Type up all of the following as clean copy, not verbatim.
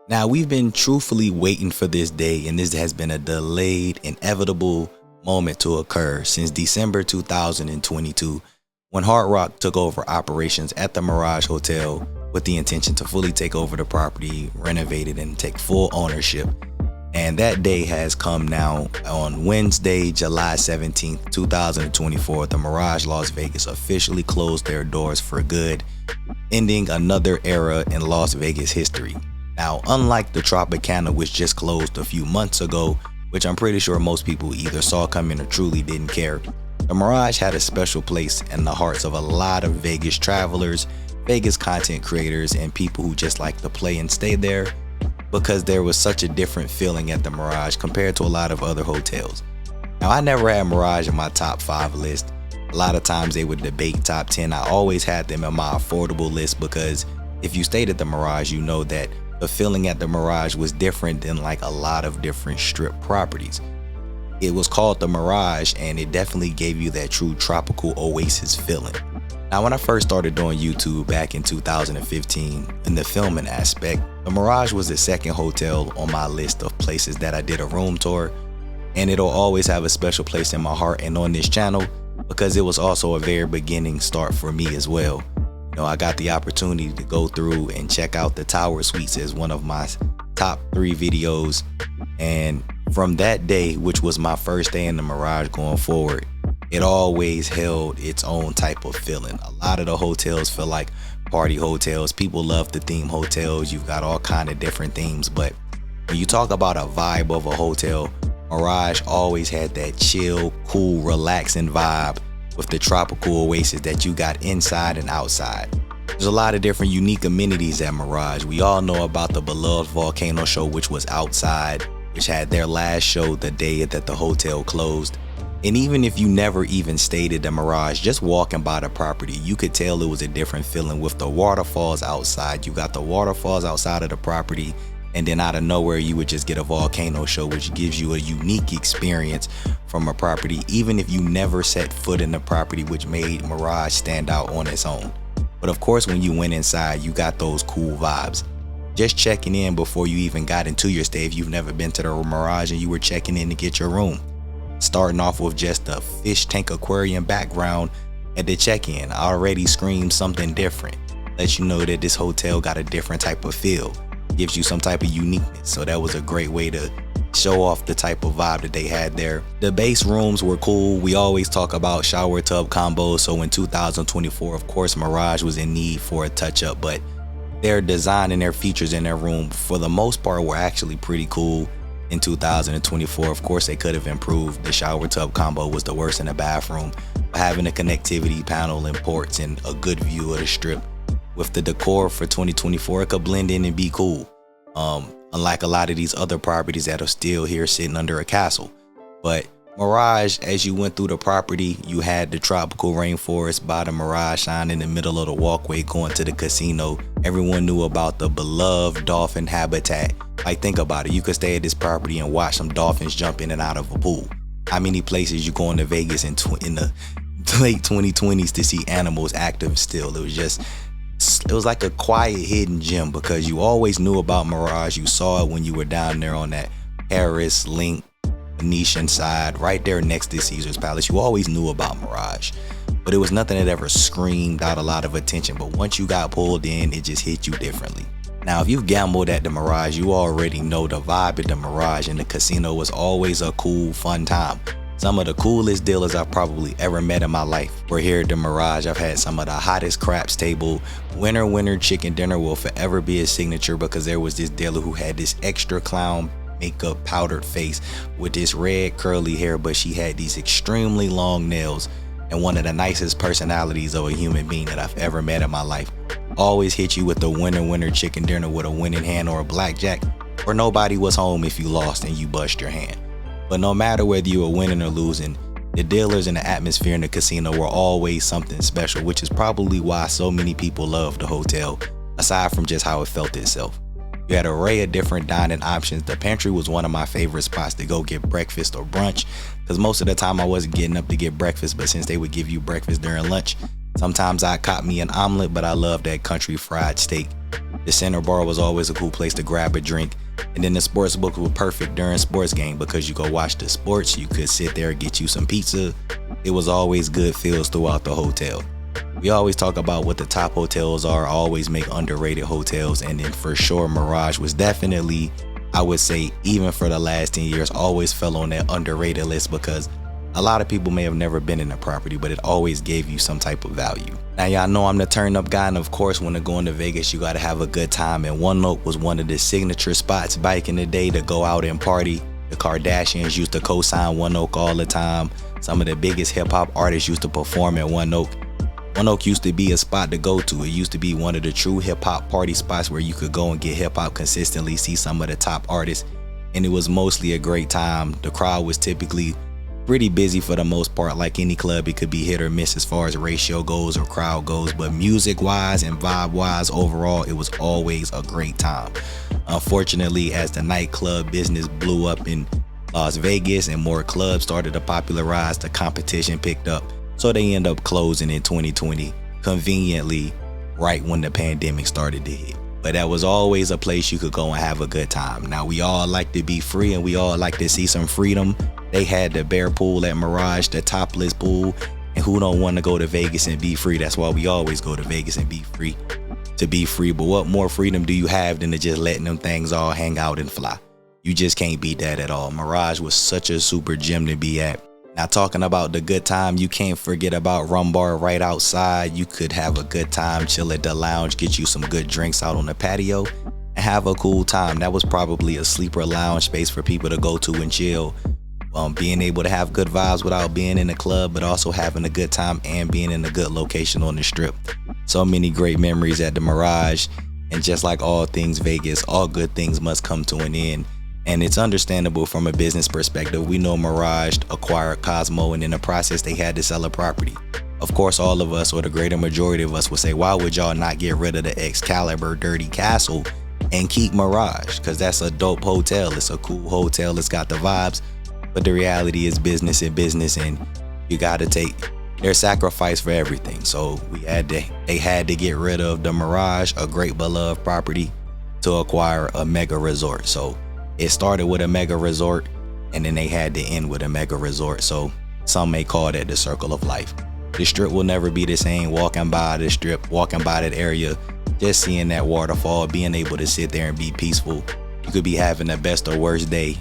Now, we've been truthfully waiting for this day, and this has been a delayed, inevitable moment to occur since December 2022, when Hard Rock took over operations at the Mirage Hotel with the intention to fully take over the property, renovate it, and take full ownership. And that day has come now. On Wednesday, July 17th, 2024, the Mirage Las Vegas officially closed their doors for good, ending another era in Las Vegas history. Now, unlike the Tropicana, which just closed a few months ago, which I'm pretty sure most people either saw coming or truly didn't care, the Mirage had a special place in the hearts of a lot of Vegas travelers, Vegas content creators, and people who just like to play and stay there, because there was such a different feeling at the Mirage compared to a lot of other hotels. Now, I never had Mirage in my top 5 list. A lot of times they would debate top 10. I always had them in my affordable list, because if you stayed at the Mirage, you know that the feeling at the Mirage was different than like a lot of different strip properties. It was called the Mirage, and it definitely gave you that true tropical Oasis feeling. Now, when I first started doing YouTube back in 2015, in the filming aspect, the Mirage was the second hotel on my list of places that I did a room tour, and it'll always have a special place in my heart and on this channel, because it was also a very beginning start for me as well. I got the opportunity to go through and check out the Tower Suites as one of my top 3 videos. And from that day, which was my first day in the Mirage going forward, it always held its own type of feeling. A lot of the hotels feel like party hotels. People love the theme hotels. You've got all kind of different themes. But when you talk about a vibe of a hotel, Mirage always had that chill, cool, relaxing vibe with the tropical oasis that you got inside and outside. There's a lot of different unique amenities at Mirage. We all know about the beloved Volcano Show, which was outside, which had their last show the day that the hotel closed. And even if you never even stayed at the Mirage, just walking by the property, you could tell it was a different feeling with the waterfalls outside. You got the waterfalls outside of the property, and then out of nowhere you would just get a volcano show, which gives you a unique experience from a property, even if you never set foot in the property, which made Mirage stand out on its own. But of course, when you went inside, you got those cool vibes. Just checking in before you even got into your stay, if you've never been to the Mirage and you were checking in to get your room, starting off with just a fish tank aquarium background at the check-in already screams something different. Lets you know that this hotel got a different type of feel, gives you some type of uniqueness. So that was a great way to show off the type of vibe that they had there. The base rooms were cool. We always talk about shower tub combos. So in 2024, of course, Mirage was in need for a touch up, but their design and their features in their room, for the most part, were actually pretty cool. In 2024, of course, they could have improved. The shower tub combo was the worst in the bathroom. But having a connectivity panel and ports and a good view of the strip with the decor for 2024, it could blend in and be cool. Unlike a lot of these other properties that are still here sitting under a castle. But Mirage, as you went through the property, you had the tropical rainforest by the Mirage shine in the middle of the walkway going to the casino. Everyone knew about the beloved dolphin habitat. Like, think about it. You could stay at this property and watch some dolphins jump in and out of a pool. How many places you go into Vegas in the late 2020s to see animals active still? It was like a quiet hidden gem, because you always knew about Mirage. You saw it when you were down there on that Paris link Venetian side, right there next to Caesar's Palace. You always knew about Mirage, but it was nothing that ever screamed out a lot of attention. But once you got pulled in, it just hit you differently. Now, if you've gambled at the Mirage, you already know the vibe at the Mirage, and the casino was always a cool, fun time. Some of the coolest dealers I've probably ever met in my life were here at the Mirage. I've had some of the hottest craps table. Winter chicken dinner will forever be a signature, because there was this dealer who had this extra clown makeup powdered face with this red curly hair, but she had these extremely long nails, and one of the nicest personalities of a human being that I've ever met in my life. Always hit you with the winter chicken dinner with a winning hand or a blackjack, or nobody was home if you lost and you bust your hand. But no matter whether you were winning or losing, the dealers and the atmosphere in the casino were always something special, which is probably why so many people loved the hotel, aside from just how it felt itself. You had an array of different dining options. The pantry was one of my favorite spots to go get breakfast or brunch, because most of the time I wasn't getting up to get breakfast, but since they would give you breakfast during lunch, sometimes I caught me an omelet, but I love that country fried steak. The center bar was always a cool place to grab a drink. And then the sports book was perfect during sports game because you go watch the sports, you could sit there and get you some pizza. It was always good feels throughout the hotel. We always talk about what the top hotels are, always make underrated hotels, and then for sure Mirage was definitely, I would say, even for the last 10 years, always fell on that underrated list because a lot of people may have never been in the property, but it always gave you some type of value. Now y'all know I'm the turn up guy, and of course when going to Vegas you gotta have a good time, and One Oak was one of the signature spots back in the day to go out and party. The Kardashians used to co-sign One Oak all the time. Some of the biggest hip hop artists used to perform at One Oak. One Oak used to be a spot to go to. It used to be one of the true hip hop party spots where you could go and get hip hop consistently, see some of the top artists, and it was mostly a great time. The crowd was typically pretty busy for the most part. Like any club, it could be hit or miss as far as ratio goes or crowd goes, but music wise and vibe wise, overall it was always a great time. Unfortunately, as the nightclub business blew up in Las Vegas and more clubs started to popularize, the competition picked up, so they end up closing in 2020, conveniently right when the pandemic started to hit. But that was always a place you could go and have a good time. Now we all like to be free and we all like to see some freedom. They had the bare pool at Mirage, the topless pool, and who don't want to go to Vegas and be free? That's why we always go to Vegas and be free, to be free. But what more freedom do you have than to just letting them things all hang out and fly? You just can't beat that at all. Mirage was such a super gym to be at. Now talking about the good time, you can't forget about Rum Bar right outside. You could have a good time, chill at the lounge, get you some good drinks out on the patio, and have a cool time. That was probably a sleeper lounge space for people to go to and chill. Being able to have good vibes without being in a club, but also having a good time and being in a good location on the strip. So many great memories at the Mirage, and just like all things Vegas, all good things must come to an end. And it's understandable from a business perspective. We know Mirage acquired Cosmo, and in the process they had to sell a property. Of course, all of us, or the greater majority of us, would say, why would y'all not get rid of the Excalibur Dirty Castle and keep Mirage? Because that's a dope hotel. It's a cool hotel. It's got the vibes. But the reality is business and business, and you got to take their sacrifice for everything. So they had to get rid of the Mirage, a great beloved property, to acquire a mega resort. So it started with a mega resort, and then they had to end with a mega resort. So some may call that the circle of life. The strip will never be the same. Walking by the strip, walking by that area, just seeing that waterfall, being able to sit there and be peaceful. You could be having the best or worst day,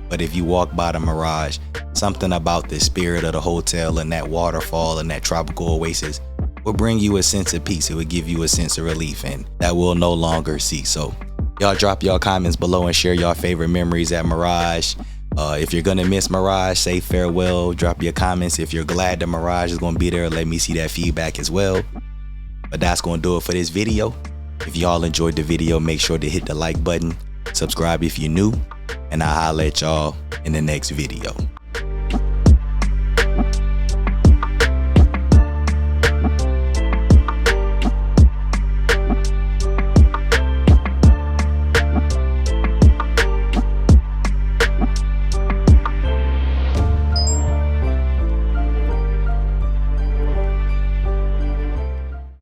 but if you walk by the Mirage, something about the spirit of the hotel and that waterfall and that tropical oasis will bring you a sense of peace. It will give you a sense of relief, and that will no longer cease. So y'all drop y'all comments below and share y'all favorite memories at Mirage. If you're gonna miss Mirage, say farewell. Drop your comments. If you're glad the Mirage is gonna be there, let me see that feedback as well. But that's gonna do it for this video. If y'all enjoyed the video, make sure to hit the like button, subscribe if you're new, and I'll holler at y'all in the next video.